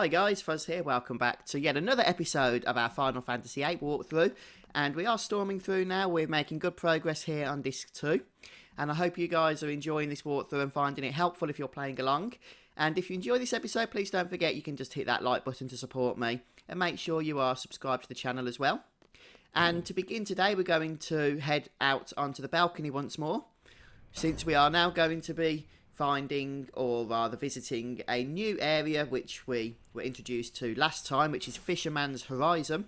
Hi guys, Fuzz here, welcome back to yet another episode of our Final Fantasy VIII walkthrough, and we are storming through now. We're making good progress here on Disc 2, and I hope you guys are enjoying this walkthrough and finding it helpful if you're playing along. And if you enjoy this episode, please don't forget you can just hit that like button to support me, and make sure you are subscribed to the channel as well. And to begin today, we're going to head out onto the balcony once more, since we are now going to be finding, or rather visiting, a new area which we were introduced to last time, which is Fisherman's Horizon.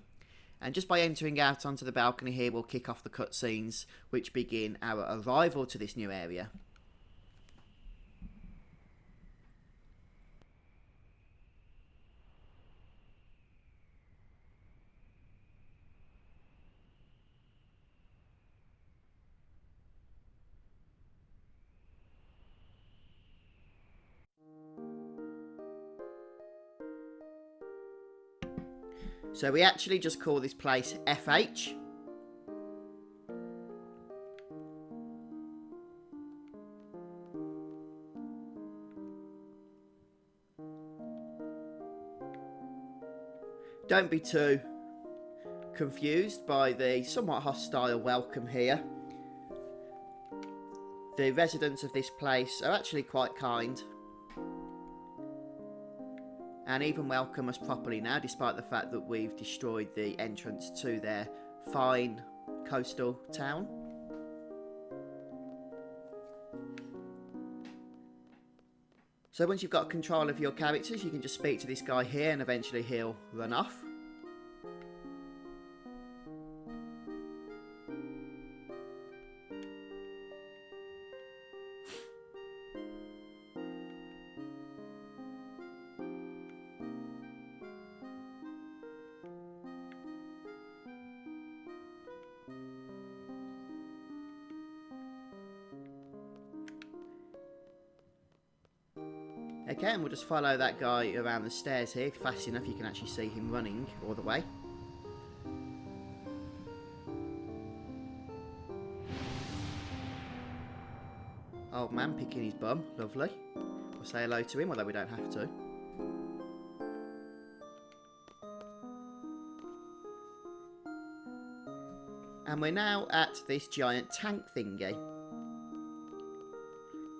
And just by entering out onto the balcony here, we'll kick off the cutscenes which begin our arrival to this new area. So we actually just call this place FH. Don't be too confused by the somewhat hostile welcome here. The residents of this place are actually quite kind, and even welcome us properly now, despite the fact that we've destroyed the entrance to their fine coastal town. So once you've got control of your characters, you can just speak to this guy here and eventually he'll run off. Okay, and we'll just follow that guy around the stairs here. Fast enough, you can actually see him running all the way. Old man picking his bum, lovely. We'll say hello to him, although we don't have to. And we're now at this giant tank thingy.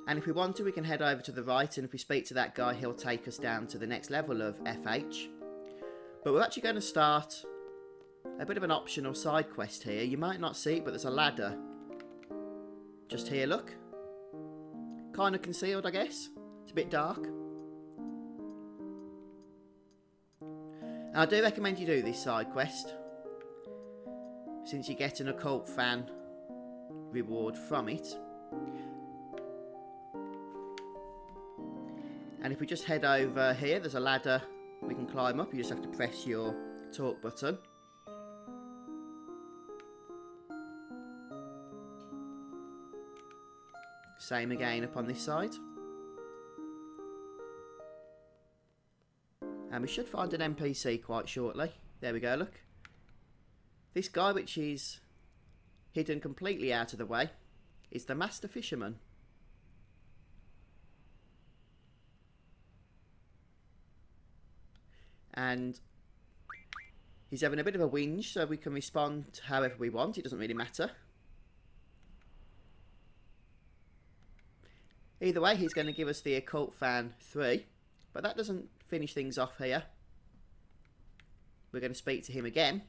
And if we want to, we can head over to the right, and if we speak to that guy, he'll take us down to the next level of FH. But we're actually going to start a bit of an optional side quest here. You might not see it, but there's a ladder just here, look. Kind of concealed, I guess. It's a bit dark. And I do recommend you do this side quest, since you get an occult fan reward from it. And if we just head over here, there's a ladder we can climb up. You just have to press your talk button. Same again up on this side. And we should find an NPC quite shortly. There we go, look. This guy, which is hidden completely out of the way, is the Master Fisherman. And he's having a bit of a whinge, so we can respond however we want. It doesn't really matter. Either way, he's going to give us the Occult Fan 3. But that doesn't finish things off here. We're going to speak to him again.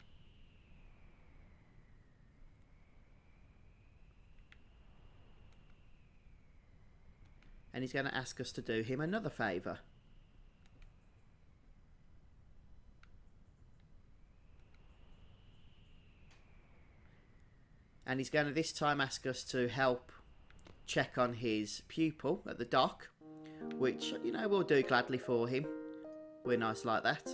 And he's going to ask us to do him another favour. And he's going to this time ask us to help check on his pupil at the dock, which, you know, we'll do gladly for him. We're nice like that.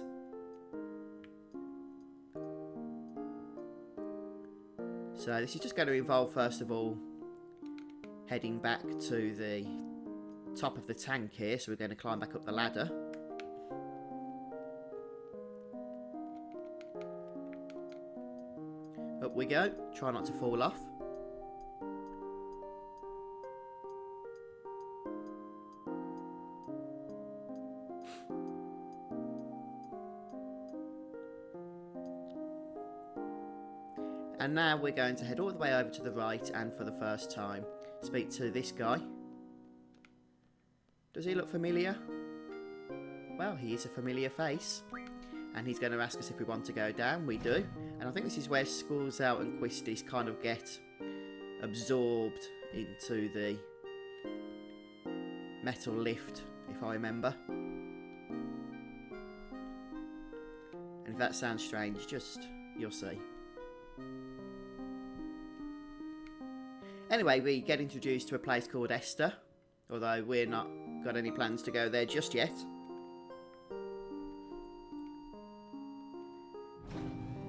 So this is just going to involve, first of all, heading back to the top of the tank here. So we're going to climb back up the ladder. Up we go. Try not to fall off. And now we're going to head all the way over to the right and for the first time speak to this guy. Does he look familiar? Well, he is a familiar face. And he's going to ask us if we want to go down. We do. And I think this is where Squall's-Out and Quistis kind of get absorbed into the metal lift, if I remember. And if that sounds strange, just you'll see. Anyway, we get introduced to a place called Esther, although we're not got any plans to go there just yet.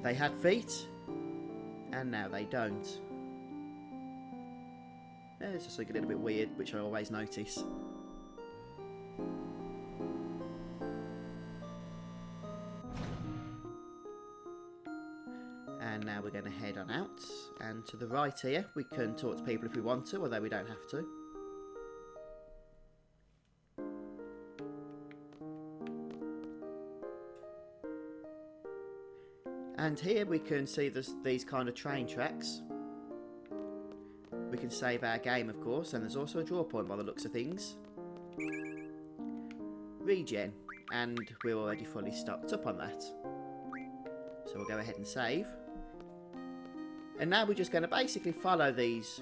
They had feet, and now they don't. It's just like a little bit weird, which I always notice. And now we're going to head on out, and to the right here we can talk to people if we want to, although we don't have to. And here we can see these kind of train tracks. We can save our game, of course, and there's also a draw point by the looks of things. Regen, and we're already fully stocked up on that. So we'll go ahead and save. And now we're just going to basically follow these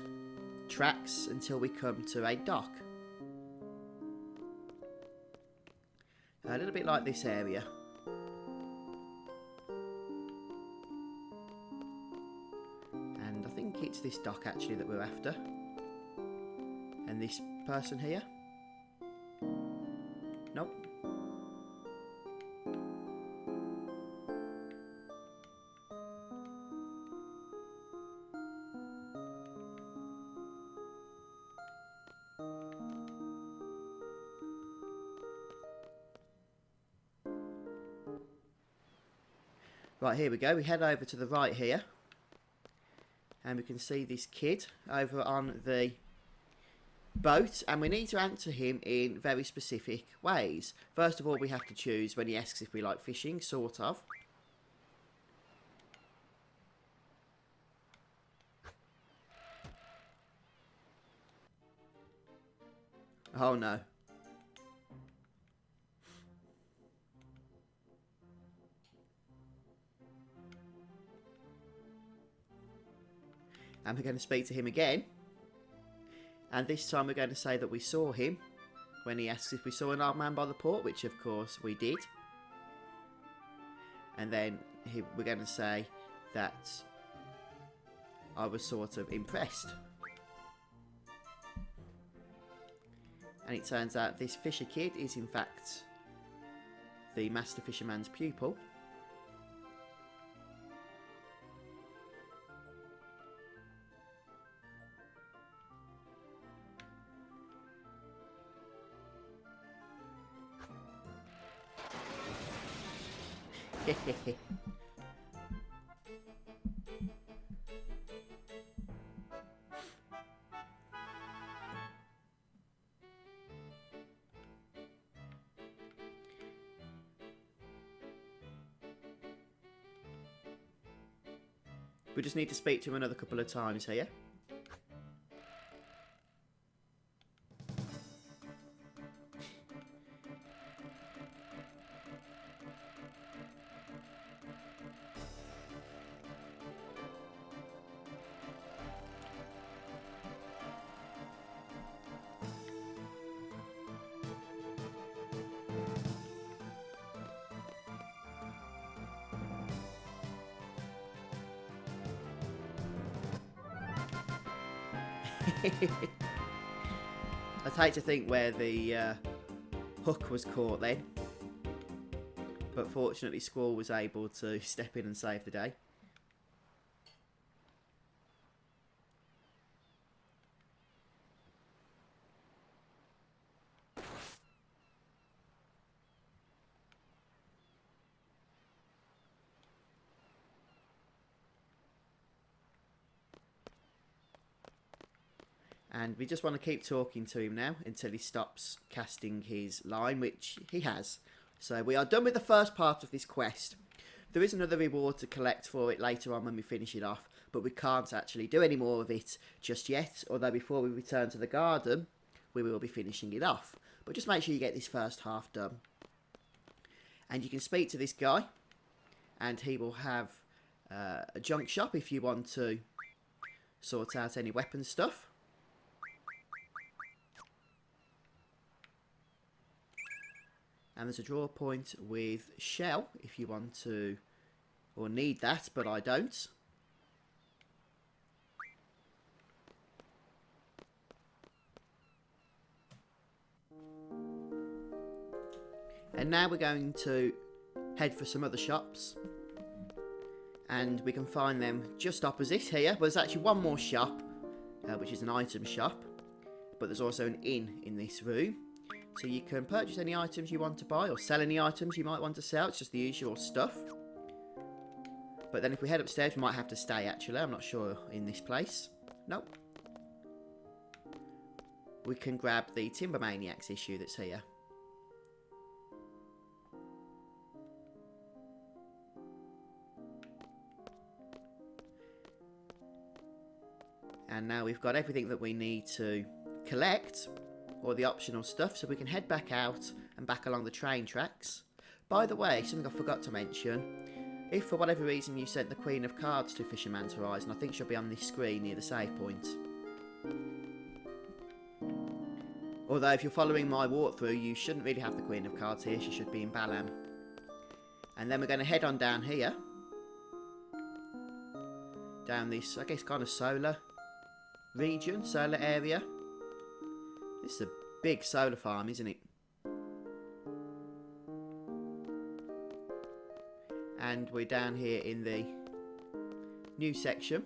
tracks until we come to a dock. A little bit like this area. And I think it's this dock actually that we're after. And this person here. Nope. Right, here we go. We head over to the right here. And we can see this kid over on the boat. And we need to answer him in very specific ways. First of all, we have to choose when he asks if we like fishing, sort of. Oh no. And we're going to speak to him again. And this time we're going to say that we saw him when he asks if we saw an old man by the port, which of course we did. And then we're going to say that I was sort of impressed. And it turns out this fisher kid is in fact the Master Fisherman's pupil. We just need to speak to him another couple of times here. I'd hate to think where the hook was caught then, but fortunately Squall was able to step in and save the day. And we just want to keep talking to him now until he stops casting his line, which he has. So we are done with the first part of this quest. There is another reward to collect for it later on when we finish it off. but we can't actually do any more of it just yet, although before we return to the garden, we will be finishing it off. But just make sure you get this first half done. And you can speak to this guy, and he will have a junk shop if you want to sort out any weapon stuff. And there's a draw point with shell if you want to, or need that, but I don't. And now we're going to head for some other shops. And we can find them just opposite here. But there's actually one more shop, which is an item shop. But there's also an inn in this room. So you can purchase any items you want to buy, or sell any items you might want to sell. It's just the usual stuff. But then if we head upstairs, we might have to stay, actually. I'm not sure in this place. Nope. We can grab the Timber Maniacs issue that's here. And now we've got everything that we need to collect, or the optional stuff, so we can head back out and back along the train tracks. By the way, something I forgot to mention, if for whatever reason you sent the Queen of Cards to Fisherman's Horizon, I think she'll be on this screen near the save point. Although if you're following my walkthrough, you shouldn't really have the Queen of Cards here, she should be in Balam. And then we're going to head on down here. Down this, I guess, kind of solar region, solar area. This is a big solar farm, isn't it? And we're down here in the new section.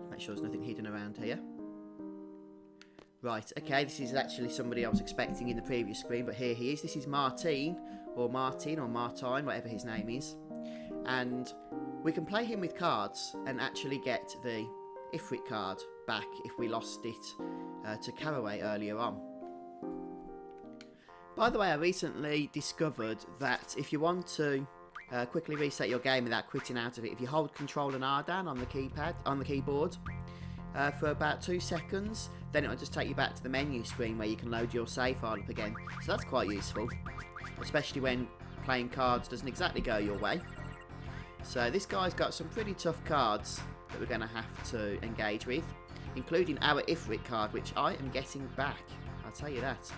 Make sure there's nothing hidden around here. Right, okay, this is actually somebody I was expecting in the previous screen, but here he is. This is Martin, or Martine, whatever his name is. And we can play him with cards and actually get the Ifrit card back if we lost it to Caraway earlier on. By the way, I recently discovered that if you want to quickly reset your game without quitting out of it, if you hold Control and R down on the keyboard for about 2 seconds, then it'll just take you back to the menu screen where you can load your save file up again. So that's quite useful, especially when playing cards doesn't exactly go your way. So this guy's got some pretty tough cards that we're going to have to engage with, including our Ifrit card, which I am getting back, I'll tell you that.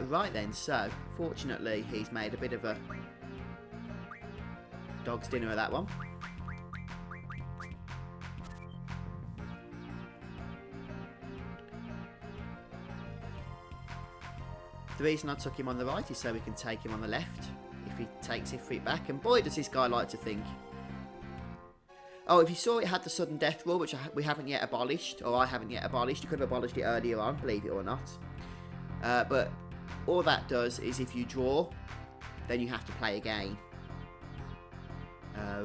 Right then, so fortunately he's made a bit of a dog's dinner of that one. The reason I took him on the right is so we can take him on the left if he takes Ifrit back, and boy does this guy like to think. Oh, if you saw it had the sudden death rule, which we haven't yet abolished, or I haven't yet abolished. You could have abolished it earlier on, believe it or not. But all that does is if you draw, then you have to play again.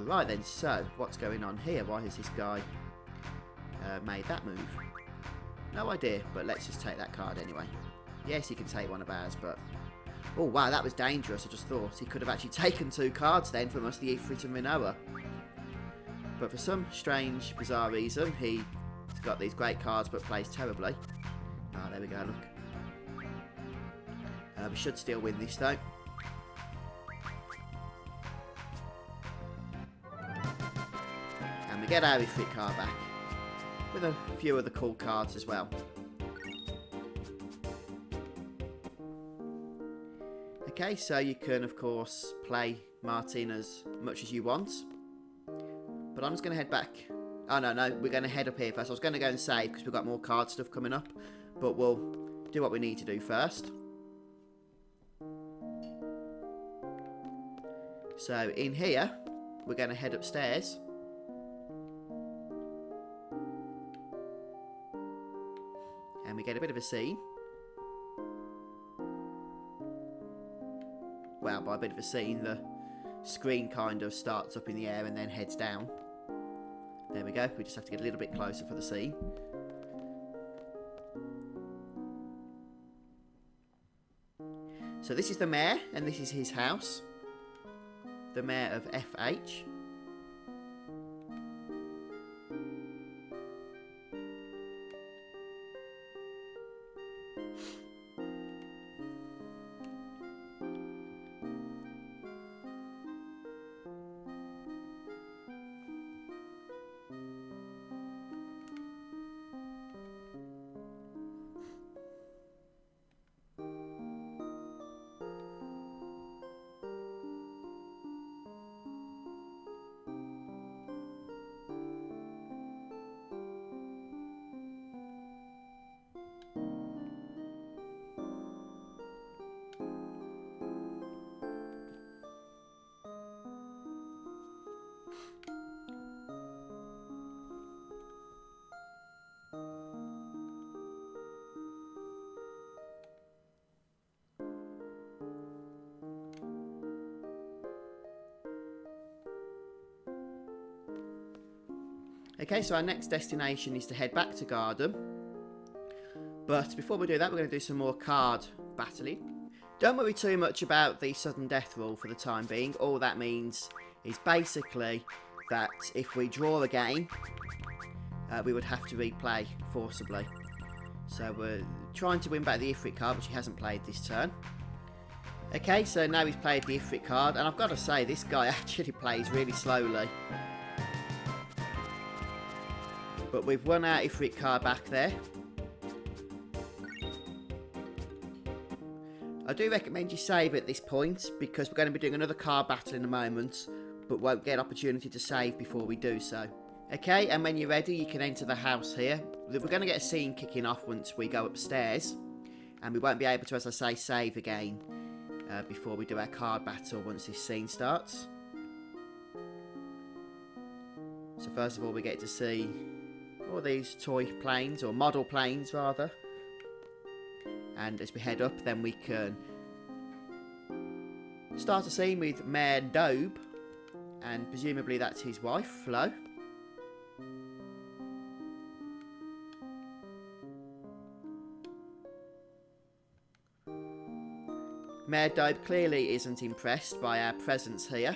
Right then, so what's going on here? Why has this guy made that move? No idea, but let's just take that card anyway. Yes, he can take one of ours, but... Oh, wow, that was dangerous. I just thought he could have actually taken 2 cards then from us, the Ifrit and Rinoa. But for some strange, bizarre reason, he's got these great cards but plays terribly. Ah, there we go, look. We should still win this, though. And we get our Ifrit card back. With a few other cool cards as well. Okay, so you can, of course, play Martin as much as you want. But I'm just going to head back. Oh, no, we're going to head up here first. I was going to go and save because we've got more card stuff coming up. But we'll do what we need to do first. So, in here, we're going to head upstairs. And we get a bit of a scene. Well, by a bit of a scene, the screen kind of starts up in the air and then heads down. There we go. We just have to get a little bit closer for the scene. So this is the mayor, and this is his house. The mayor of FH. Okay, so our next destination is to head back to Garden. But before we do that, we're going to do some more card battling. Don't worry too much about the sudden death rule for the time being. All that means is basically that if we draw a game, we would have to replay forcibly. So we're trying to win back the Ifrit card, which he hasn't played this turn. Okay, so now he's played the Ifrit card, and I've got to say, this guy actually plays really slowly. But we've won our Ifrit card back there. I do recommend you save at this point, because we're going to be doing another card battle in a moment, but won't get opportunity to save before we do so. Okay, and when you're ready, you can enter the house here. We're going to get a scene kicking off once we go upstairs, and we won't be able to, as I say, save again before we do our card battle once this scene starts. So first of all, we get to see all these toy planes, or model planes rather. And as we head up, then we can start a scene with Mayor Dobe, and presumably that's his wife, Flo. Mayor Dobe clearly isn't impressed by our presence here.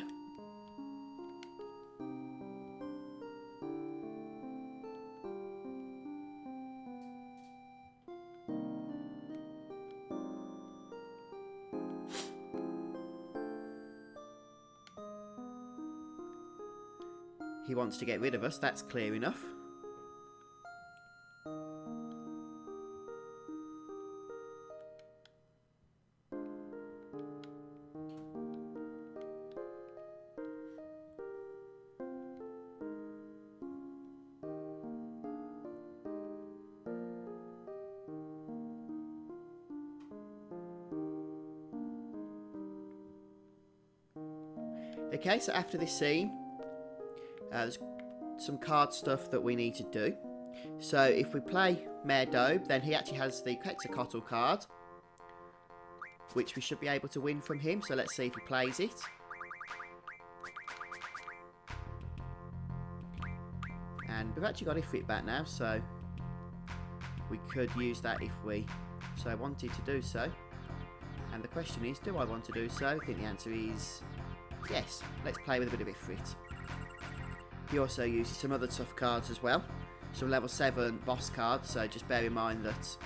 He wants to get rid of us, that's clear enough. Okay, so after this scene, there's some card stuff that we need to do. So if we play Mayor Dobe, then he actually has the Quetzalcoatl card, which we should be able to win from him. So let's see if he plays it. And we've actually got Ifrit back now, so we could use that if we so wanted to do so. And the question is, do I want to do so? I think the answer is yes. Let's play with a bit of Ifrit. He also uses some other tough cards as well. Some level 7 boss cards, so just bear in mind that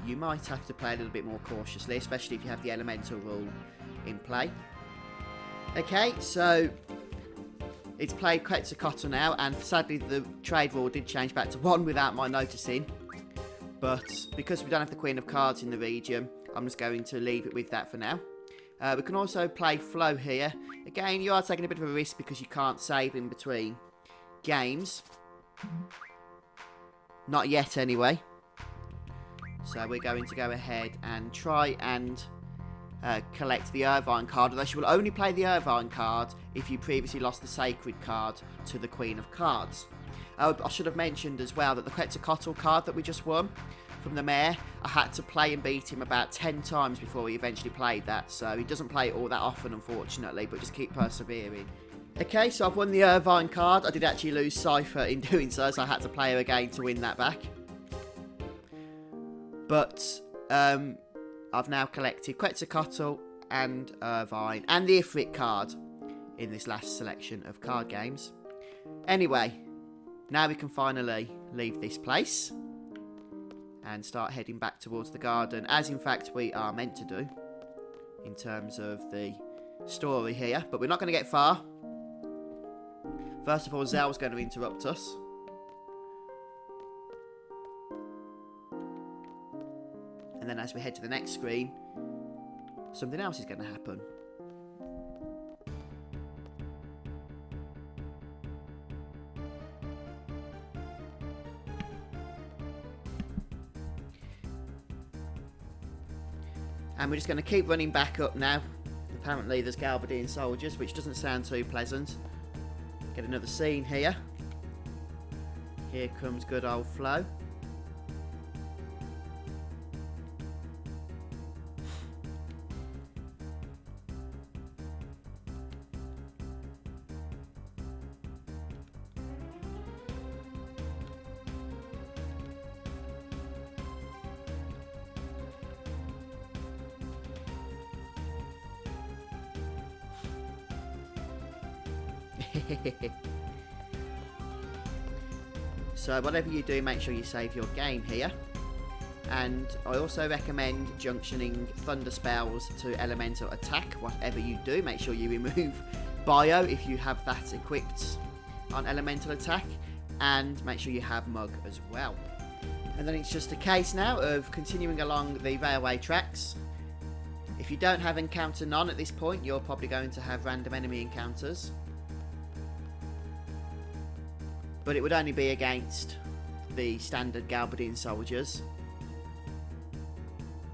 you might have to play a little bit more cautiously, especially if you have the elemental rule in play. Okay, so it's played Quetzalcoatl now, and sadly the trade rule did change back to 1 without my noticing. But because we don't have the Queen of Cards in the region, I'm just going to leave it with that for now. We can also play Flo here. Again, you are taking a bit of a risk because you can't save in between games. Not yet, anyway. So we're going to go ahead and try and collect the Irvine card. Although she will only play the Irvine card if you previously lost the Sacred card to the Queen of Cards. I should have mentioned as well that the Quetzalcoatl card that we just won from the mayor, I had to play and beat him about 10 times before he eventually played that, so he doesn't play it all that often, unfortunately, but just keep persevering. Okay, so I've won the Irvine card. I did actually lose Cypher in doing so, so I had to play her again to win that back. But I've now collected Quetzalcoatl and Irvine and the Ifrit card in this last selection of card games. Anyway, now we can finally leave this place and start heading back towards the garden, as in fact we are meant to do in terms of the story here, but we're not going to get far. First of all, Zell's going to interrupt us. And then as we head to the next screen, something else is going to happen. And we're just going to keep running back up now. Apparently there's Galbadine soldiers, which doesn't sound too pleasant. Get another scene here. Here comes good old Flo. So whatever you do, make sure you save your game here. And I also recommend junctioning thunder spells to elemental attack. Whatever you do, make sure you remove bio if you have that equipped on elemental attack, and make sure you have mug as well. And then it's just a case now of continuing along the railway tracks. If you don't have encounter none at this point, you're probably going to have random enemy encounters. But it would only be against the standard Galbadine soldiers,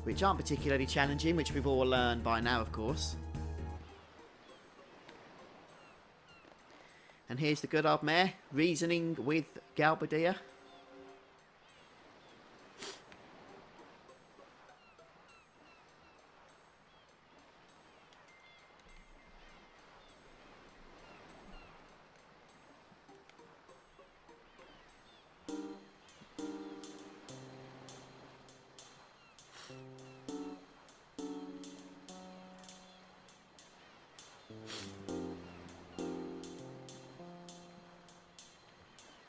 which aren't particularly challenging, which we've all learned by now, of course. And here's the good old mare, reasoning with Galbadia.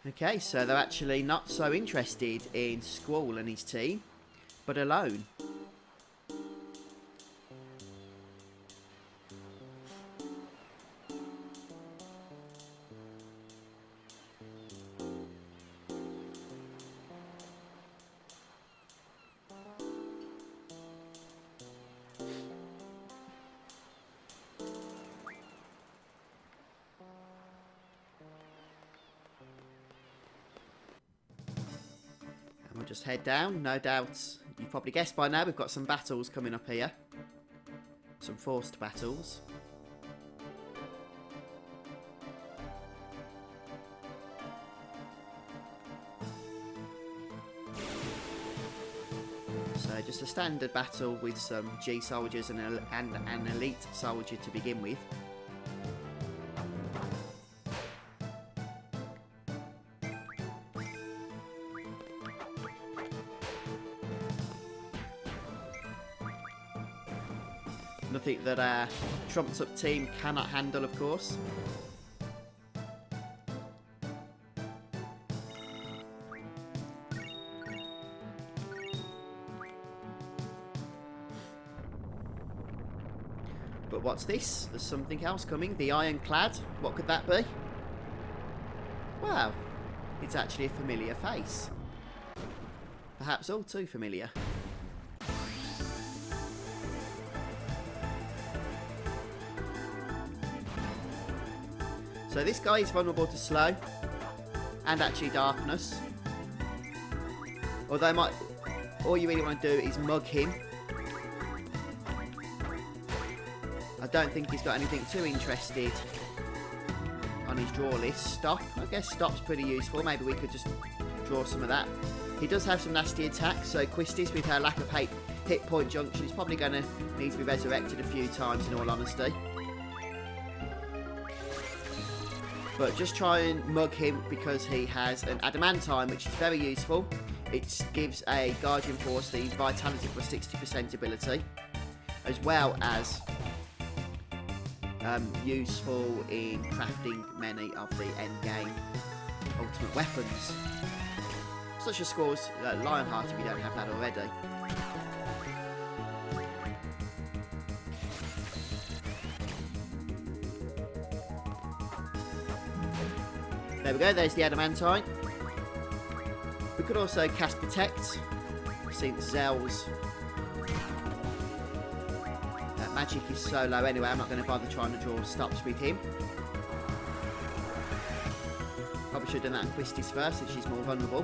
Okay, so they're actually not so interested in Squall and his team, but alone. We'll just head down. No doubt, you've probably guessed by now, we've got some battles coming up here. Some forced battles. So just a standard battle with some G soldiers and an elite soldier to begin with. Nothing that our trumped up team cannot handle, of course. But what's this? There's something else coming. The Ironclad. What could that be? Wow. It's actually a familiar face. Perhaps all too familiar. So this guy is vulnerable to slow and actually darkness. Although all you really want to do is mug him. I don't think he's got anything too interested on his draw list. Stop. I guess stop's pretty useful. Maybe we could just draw some of that. He does have some nasty attacks, so Quistis, with her lack of hit point junction, is probably going to need to be resurrected a few times, in all honesty. But just try and mug him because he has an adamantine, which is very useful. it gives a Guardian Force the Vitality plus 60% ability, as well as useful in crafting many of the endgame ultimate weapons, such as Squall's Lionheart if you don't have that already. There we go, there's the Adamantine. We could also cast Protect, since Zell's magic is so low anyway. I'm not going to bother trying to draw stops with him. Probably should have done that on Twisties first, since she's more vulnerable.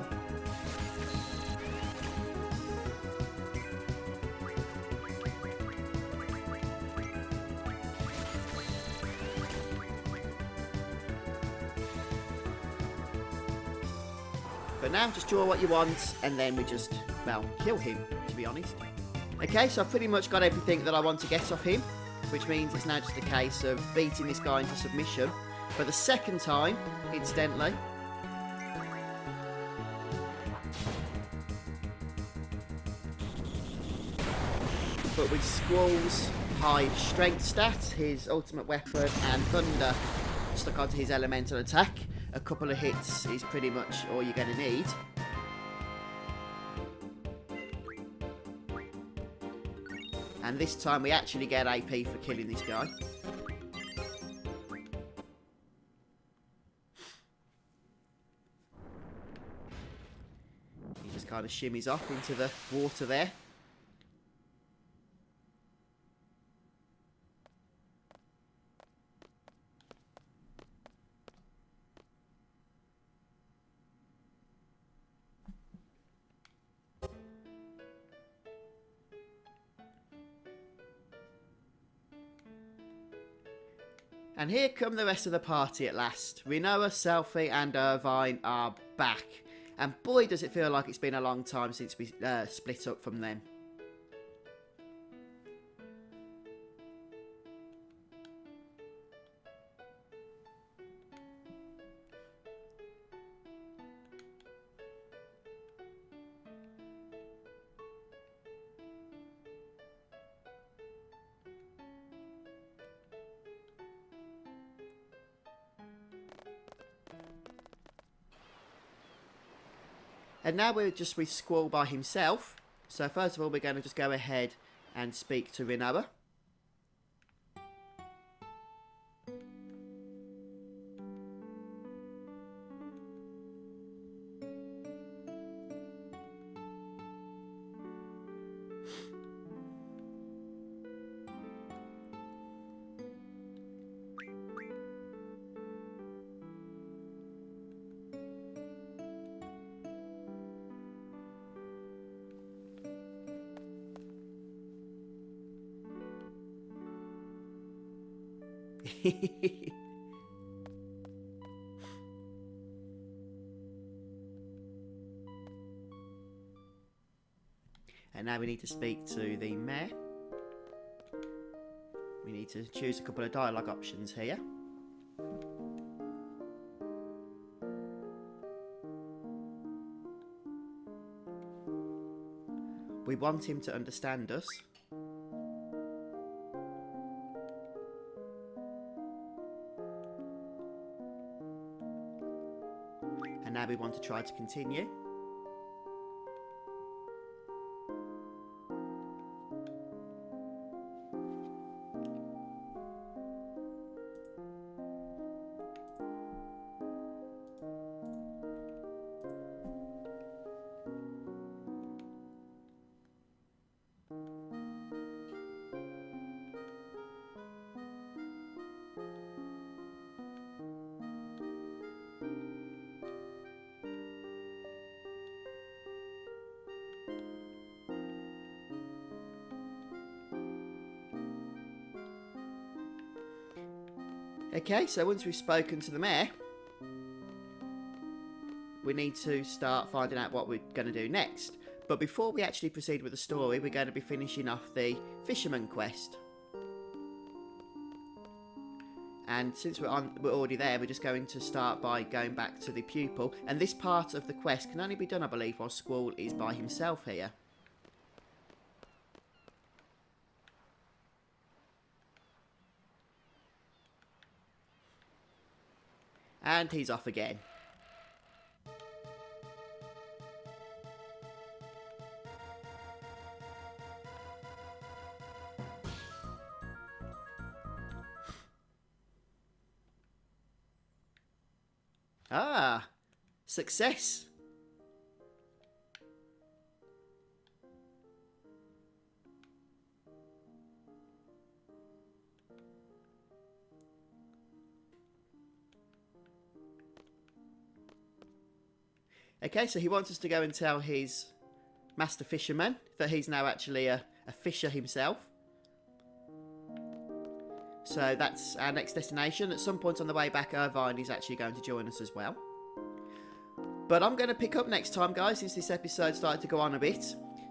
But now, just draw what you want, and then we just, well, kill him, to be honest. Okay, so I've pretty much got everything that I want to get off him, which means it's now just a case of beating this guy into submission for the second time, incidentally. But with Squall's high strength stat, his ultimate weapon, and Thunder stuck onto his elemental attack, a couple of hits is pretty much all you're going to need. And this time we actually get AP for killing this guy. He just kind of shimmies off into the water there. And here come the rest of the party at last. Rinoa, Selfie and Irvine are back. And boy does it feel like it's been a long time since we split up from them. And now we're just with Squall by himself. So first of all, we're going to just go ahead and speak to Rinoa. And now we need to speak to the mayor. We need to choose a couple of dialogue options here. We want him to understand us. And now we want to try to continue. Okay, so once we've spoken to the mayor, we need to start finding out what we're going to do next. But before we actually proceed with the story, we're going to be finishing off the Fisherman quest. And since we're already there, we're just going to start by going back to the pupil. And this part of the quest can only be done, I believe, while Squall is by himself here. And he's off again. Ah, success. Okay, so he wants us to go and tell his master fisherman that he's now actually a fisher himself. So that's our next destination. At some point on the way back, Irvine is actually going to join us as well. But I'm going to pick up next time, guys, since this episode started to go on a bit.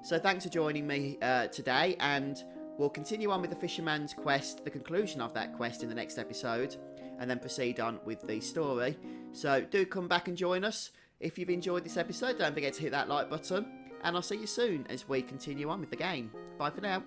So thanks for joining me today, and we'll continue on with the Fisherman's quest, the conclusion of that quest in the next episode, and then proceed on with the story. So do come back and join us. If you've enjoyed this episode, don't forget to hit that like button, and I'll see you soon as we continue on with the game. Bye for now.